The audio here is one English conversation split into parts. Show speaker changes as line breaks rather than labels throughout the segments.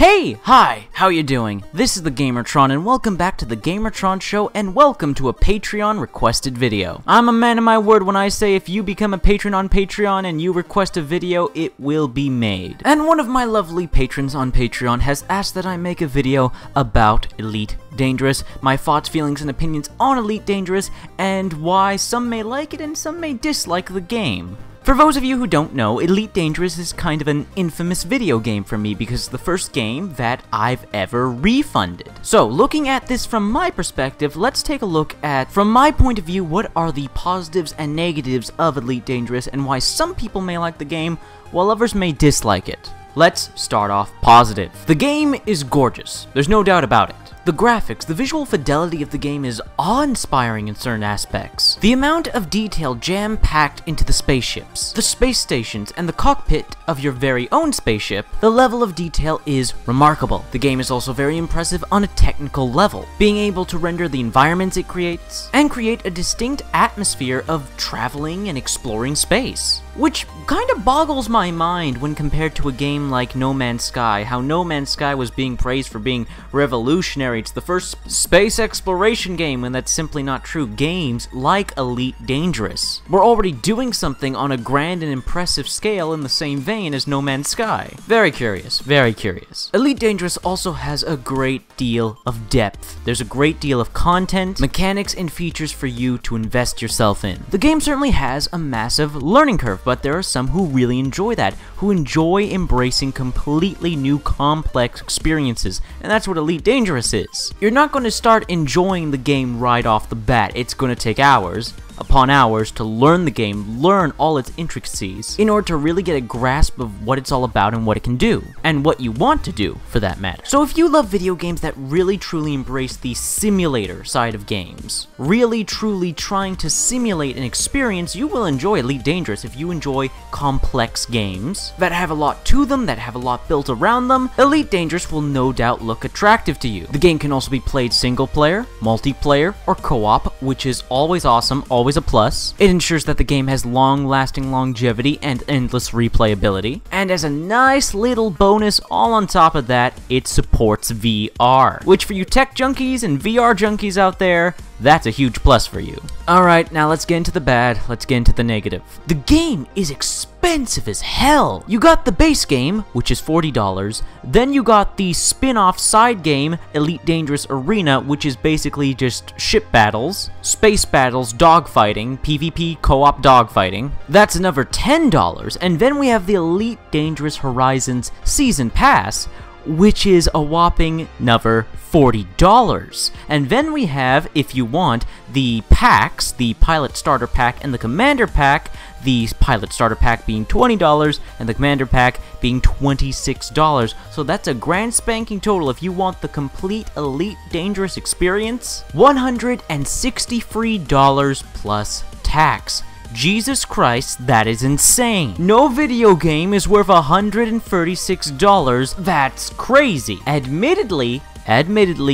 Hey! Hi! How you doing? This is the Gamertron and welcome back to the Gamertron Show and welcome to a Patreon requested video. I'm a man of my word when I say if you become a patron on Patreon and you request a video, it will be made. And one of my lovely patrons on Patreon has asked that I make a video about Elite Dangerous, my thoughts, feelings, and opinions on Elite Dangerous, and why some may like it and some may dislike the game. For those of you who don't know, Elite Dangerous is kind of an infamous video game for me because it's the first game that I've ever refunded. So, looking at this from my perspective, let's take a look at, from my point of view, what are the positives and negatives of Elite Dangerous and why some people may like the game while others may dislike it. Let's start off positive. The game is gorgeous, there's no doubt about it. The graphics, the visual fidelity of the game is awe-inspiring in certain aspects. The amount of detail jam-packed into the spaceships, the space stations, and the cockpit of your very own spaceship, the level of detail is remarkable. The game is also very impressive on a technical level, being able to render the environments it creates, and create a distinct atmosphere of traveling and exploring space. Which kind of boggles my mind when compared to a game like No Man's Sky, how No Man's Sky was being praised for being revolutionary. It's the first space exploration game, and that's simply not true. Games like Elite Dangerous were already doing something on a grand and impressive scale in the same vein as No Man's Sky. Very curious, very curious. Elite Dangerous also has a great deal of depth. There's a great deal of content, mechanics, and features for you to invest yourself in. The game certainly has a massive learning curve, but there are some who really enjoy that, who enjoy embracing completely new complex experiences, and that's what Elite Dangerous is. You're not going to start enjoying the game right off the bat. It's going to take hours upon hours to learn the game, learn all its intricacies, in order to really get a grasp of what it's all about and what it can do, and what you want to do, for that matter. So if you love video games that really truly embrace the simulator side of games, really truly trying to simulate an experience, you will enjoy Elite Dangerous. If you enjoy complex games that have a lot to them, that have a lot built around them, Elite Dangerous will no doubt look attractive to you. The game can also be played single player, multiplayer, or co-op, which is always awesome, always a plus. It ensures that the game has long-lasting longevity and endless replayability. And as a nice little bonus, all on top of that, it supports VR, which for you tech junkies and VR junkies out there, that's a huge plus for you. Alright, now let's get into the bad, let's get into the negative. The game is expensive as hell! You got the base game, which is $40, then you got the spin-off side game, Elite Dangerous Arena, which is basically just ship battles, space battles, dogfighting, PvP co-op dogfighting. That's another $10, and then we have the Elite Dangerous Horizons Season Pass, which is a whopping another $40. And then we have, if you want, the packs, the Pilot Starter Pack and the Commander Pack, the Pilot Starter Pack being $20 and the Commander Pack being $26. So that's a grand spanking total if you want the complete Elite Dangerous experience, $163 plus tax. Jesus Christ, that is insane. No video game is worth $136. That's crazy. Admittedly,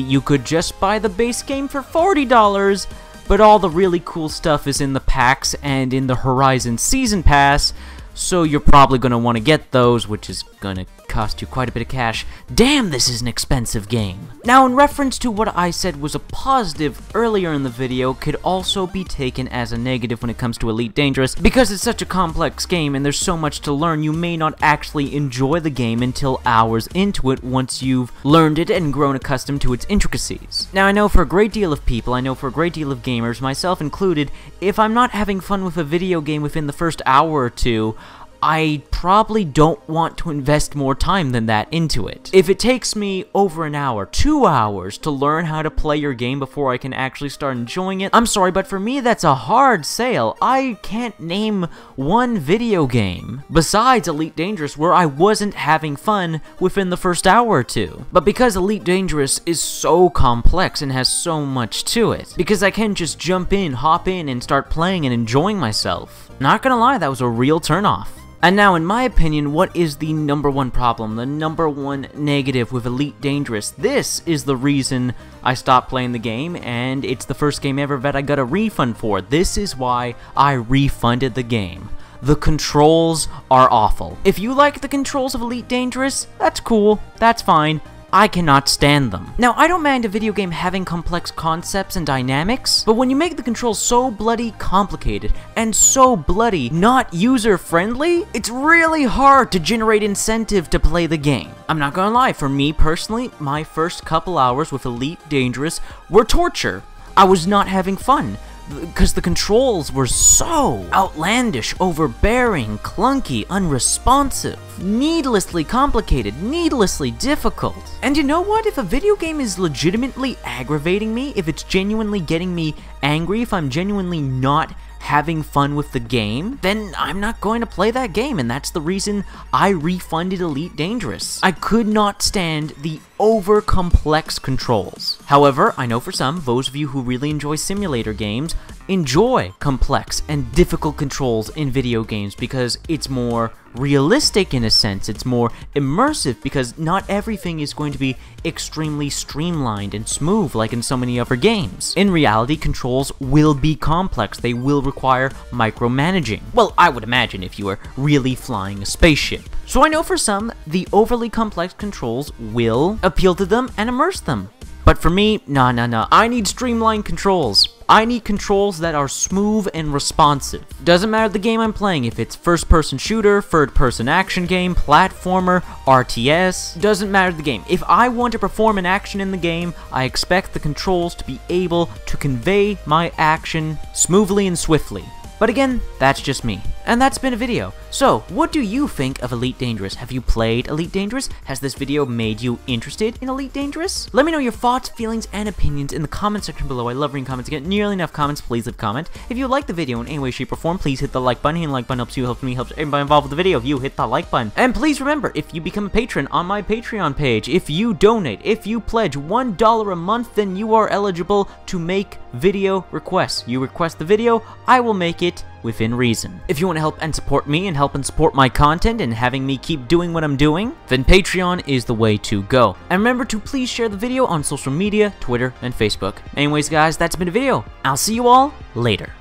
you could just buy the base game for $40, but all the really cool stuff is in the packs and in the Horizon Season Pass, so you're probably going to want to get those, which is going to cost you quite a bit of cash. Damn, this is an expensive game. Now, in reference to what I said was a positive earlier in the video, could also be taken as a negative when it comes to Elite Dangerous. Because it's such a complex game and there's so much to learn, you may not actually enjoy the game until hours into it once you've learned it and grown accustomed to its intricacies. Now, I know for a great deal of people, I know for a great deal of gamers, myself included, if I'm not having fun with a video game within the first hour or two, I probably don't want to invest more time than that into it. If it takes me over an hour, 2 hours to learn how to play your game before I can actually start enjoying it, I'm sorry, but for me that's a hard sale. I can't name one video game besides Elite Dangerous where I wasn't having fun within the first hour or two. But because Elite Dangerous is so complex and has so much to it, because I can just jump in, hop in, and start playing and enjoying myself, not gonna lie, that was a real turnoff. And now, in my opinion, what is the number one problem, the number one negative with Elite Dangerous? This is the reason I stopped playing the game, and it's the first game ever that I got a refund for. This is why I refunded the game. the controls are awful. If you like the controls of Elite Dangerous, that's cool, that's fine. I cannot stand them. Now, I don't mind a video game having complex concepts and dynamics, but when you make the controls so bloody complicated and so bloody not user-friendly, it's really hard to generate incentive to play the game. I'm not gonna lie, for me personally, my first couple hours with Elite Dangerous were torture. I was not having fun, because the controls were so outlandish, overbearing, clunky, unresponsive, needlessly complicated, needlessly difficult. And you know what? If a video game is legitimately aggravating me, if it's genuinely getting me angry, if I'm genuinely not having fun with the game, then I'm not going to play that game, and that's the reason I refunded Elite Dangerous. I could not stand the over-complex controls. However, I know for some, those of you who really enjoy simulator games enjoy complex and difficult controls in video games because it's more realistic in a sense, it's more immersive because not everything is going to be extremely streamlined and smooth like in so many other games. In reality, controls will be complex, they will require micromanaging. Well, I would imagine if you are really flying a spaceship. So I know for some, the overly complex controls will appeal to them and immerse them. But for me, nah, I need streamlined controls. I need controls that are smooth and responsive. Doesn't matter the game I'm playing, if it's first-person shooter, third-person action game, platformer, RTS, doesn't matter the game. If I want to perform an action in the game, I expect the controls to be able to convey my action smoothly and swiftly. But again, that's just me. And that's been a video. So, what do you think of Elite Dangerous? Have you played Elite Dangerous? Has this video made you interested in Elite Dangerous? Let me know your thoughts, feelings, and opinions in the comment section below. I love reading comments. Get nearly enough comments, please leave a comment. If you like the video in any way, shape, or form, please hit the like button. Hitting the like button helps you, helps me, helps everybody involved with the video. If you hit the like button. And please remember, if you become a patron on my Patreon page, if you donate, if you pledge $1 a month, then you are eligible to make video requests. You request the video, I will make it within reason. If you want to help and support me and help and support my content and having me keep doing what I'm doing, then Patreon is the way to go. And remember to please share the video on social media, Twitter, and Facebook. Anyways guys, that's been a video. I'll see you all later.